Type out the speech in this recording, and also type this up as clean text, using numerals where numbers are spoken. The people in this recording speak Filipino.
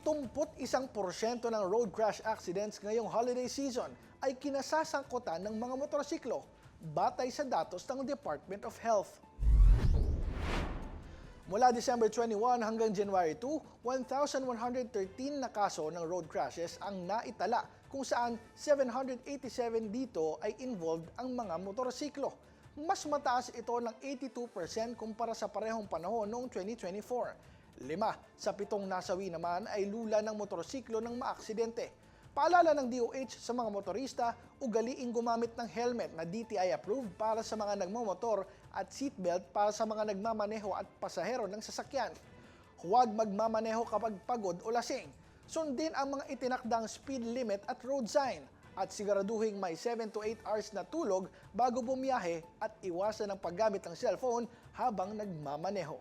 71% ng road crash accidents ngayong holiday season ay kinasasangkutan ng mga motorsiklo, batay sa datos ng Department of Health. Mula December 21 hanggang January 2, 1,113 na kaso ng road crashes ang naitala, kung saan 787 dito ay involved ang mga motorsiklo. Mas mataas ito ng 82% kumpara sa parehong panahon noong 2024. 5 sa 7 nasawi naman ay lula ng motorsiklo ng maaksidente. Paalala ng DOH sa mga motorista, ugaliing gumamit ng helmet na DTI approved para sa mga nagmamotor at seatbelt para sa mga nagmamaneho at pasahero ng sasakyan. Huwag magmamaneho kapag pagod o lasing. Sundin ang mga itinakdang speed limit at road sign at siguraduhing may 7 to 8 hours na tulog bago bumiyahe at iwasan ang paggamit ng cellphone habang nagmamaneho.